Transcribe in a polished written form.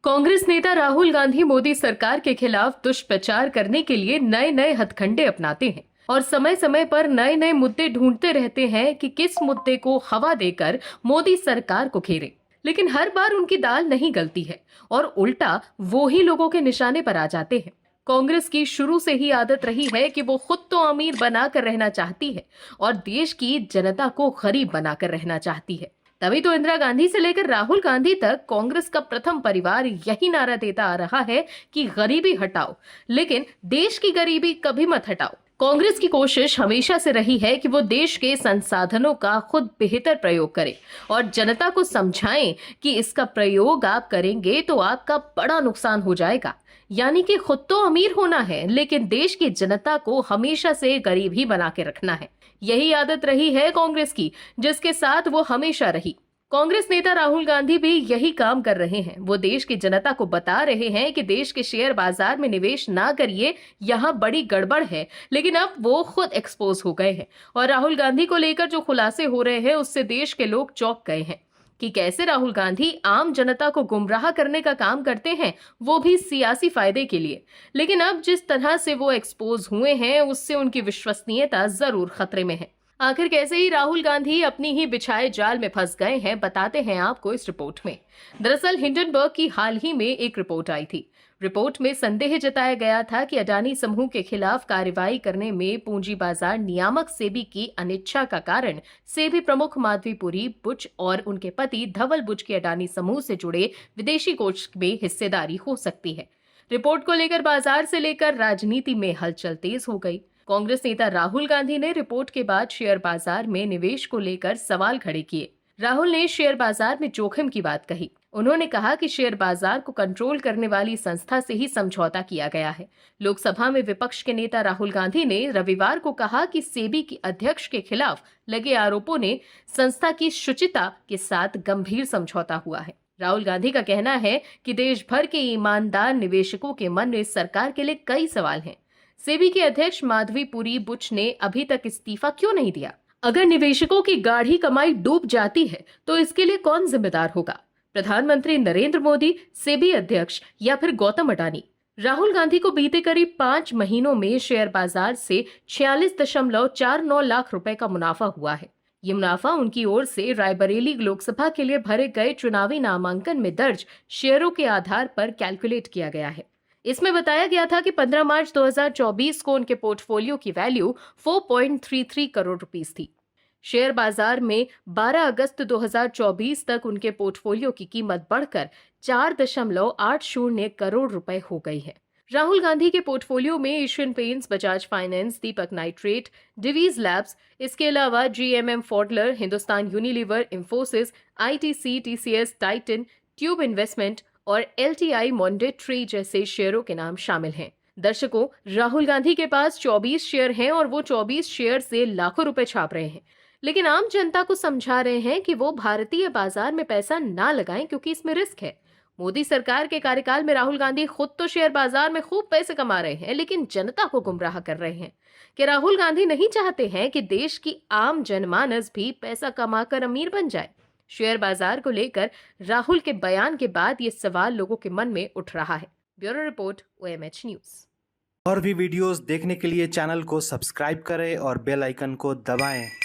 कांग्रेस नेता राहुल गांधी मोदी सरकार के खिलाफ दुष्प्रचार करने के लिए नए नए हथकंडे अपनाते हैं और समय समय पर नए नए मुद्दे ढूंढते रहते हैं कि किस मुद्दे को हवा देकर मोदी सरकार को घेरे। लेकिन हर बार उनकी दाल नहीं गलती है और उल्टा वो ही लोगों के निशाने पर आ जाते हैं। कांग्रेस की शुरू से ही आदत रही है कि वो खुद तो अमीर बनाकर रहना चाहती है और देश की जनता को गरीब बनाकर रहना चाहती है। तभी तो इंदिरा गांधी से लेकर राहुल गांधी तक कांग्रेस का प्रथम परिवार यही नारा देता आ रहा है कि गरीबी हटाओ, लेकिन देश की गरीबी कभी मत हटाओ। कांग्रेस की कोशिश हमेशा से रही है कि वो देश के संसाधनों का खुद बेहतर प्रयोग करे और जनता को समझाएं कि इसका प्रयोग आप करेंगे तो आपका बड़ा नुकसान हो जाएगा। यानी कि खुद तो अमीर होना है, लेकिन देश की जनता को हमेशा से गरीब ही बना के रखना है। यही आदत रही है कांग्रेस की, जिसके साथ वो हमेशा रही। कांग्रेस नेता राहुल गांधी भी यही काम कर रहे हैं। वो देश की जनता को बता रहे हैं कि देश के शेयर बाजार में निवेश ना करिए, यहाँ बड़ी गड़बड़ है। लेकिन अब वो खुद एक्सपोज हो गए हैं और राहुल गांधी को लेकर जो खुलासे हो रहे हैं उससे देश के लोग चौंक गए हैं कि कैसे राहुल गांधी आम जनता को गुमराह करने का काम करते हैं, वो भी सियासी फायदे के लिए। लेकिन अब जिस तरह से वो एक्सपोज हुए हैं उससे उनकी विश्वसनीयता जरूर खतरे में है। आखिर कैसे ही राहुल गांधी अपनी ही बिछाए जाल में फंस गए हैं, बताते हैं आपको इस रिपोर्ट में। दरअसल हिंडनबर्ग की हाल ही में एक रिपोर्ट आई थी। रिपोर्ट में संदेह जताया गया था कि अडानी समूह के खिलाफ कार्रवाई करने में पूंजी बाजार नियामक सेबी की अनिच्छा का कारण सेबी प्रमुख माधवीपुरी बुच और उनके पति धवल बुच के अडानी समूह से जुड़े विदेशी कोष में हिस्सेदारी हो सकती है। रिपोर्ट को लेकर बाजार से लेकर राजनीति में हलचल तेज हो गई। कांग्रेस नेता राहुल गांधी ने रिपोर्ट के बाद शेयर बाजार में निवेश को लेकर सवाल खड़े किए। राहुल ने शेयर बाजार में जोखिम की बात कही। उन्होंने कहा कि शेयर बाजार को कंट्रोल करने वाली संस्था से ही समझौता किया गया है। लोकसभा में विपक्ष के नेता राहुल गांधी ने रविवार को कहा कि सेबी की अध्यक्ष के खिलाफ लगे आरोपों ने संस्था की शुचिता के साथ गंभीर समझौता हुआ है। राहुल गांधी का कहना है कि देश भर के ईमानदार निवेशकों के मन में सरकार के लिए कई सवाल हैं। सेबी के अध्यक्ष माधवीपुरी बुच ने अभी तक इस्तीफा क्यों नहीं दिया? अगर निवेशकों की गाढ़ी कमाई डूब जाती है तो इसके लिए कौन जिम्मेदार होगा? प्रधानमंत्री नरेंद्र मोदी, सेबी अध्यक्ष या फिर गौतम अडानी? राहुल गांधी को बीते करीब 5 महीनों में शेयर बाजार से 46.49 लाख रुपए का मुनाफा हुआ है। ये मुनाफा उनकी ओर से रायबरेली लोकसभा के लिए भरे गए चुनावी नामांकन में दर्ज शेयरों के आधार पर कैलकुलेट किया गया है। इसमें बताया गया था कि 15 मार्च 2024 को उनके पोर्टफोलियो की वैल्यू 4.33 करोड़ रुपीस थी। शेयर बाजार में 12 अगस्त 2024 तक उनके पोर्टफोलियो की कीमत बढ़कर 4.80 करोड़ रुपए हो गई है। राहुल गांधी के पोर्टफोलियो में Asian Paints, Bajaj finance, Deepak Nitrite, Divis Labs, इसके अलावा GMM Pfaudler, Hindustan Unilever, Infosys, ITC, TCS, Titan, Tube Investment और एलटीआई मॉन्डेट्री जैसे शेयरों के नाम शामिल हैं। दर्शकों, राहुल गांधी के पास 24 शेयर हैं और वो 24 शेयर से लाखों रुपए छाप रहे हैं। लेकिन आम जनता को समझा रहे हैं कि वो भारतीय बाजार में पैसा ना लगाएं क्योंकि इसमें रिस्क है। मोदी सरकार के कार्यकाल में राहुल गांधी खुद तो शेयर बाजार में खूब पैसे कमा रहे हैं, लेकिन जनता को गुमराह कर रहे हैं। कि राहुल गांधी नहीं चाहते हैं कि देश की आम जनमानस भी पैसा कमाकर अमीर बन जाए। शेयर बाजार को लेकर राहुल के बयान के बाद ये सवाल लोगों के मन में उठ रहा है। Bureau report, OMH news. और भी वीडियोस देखने के लिए चैनल को सब्सक्राइब करें और बेल आइकन को दबाएं।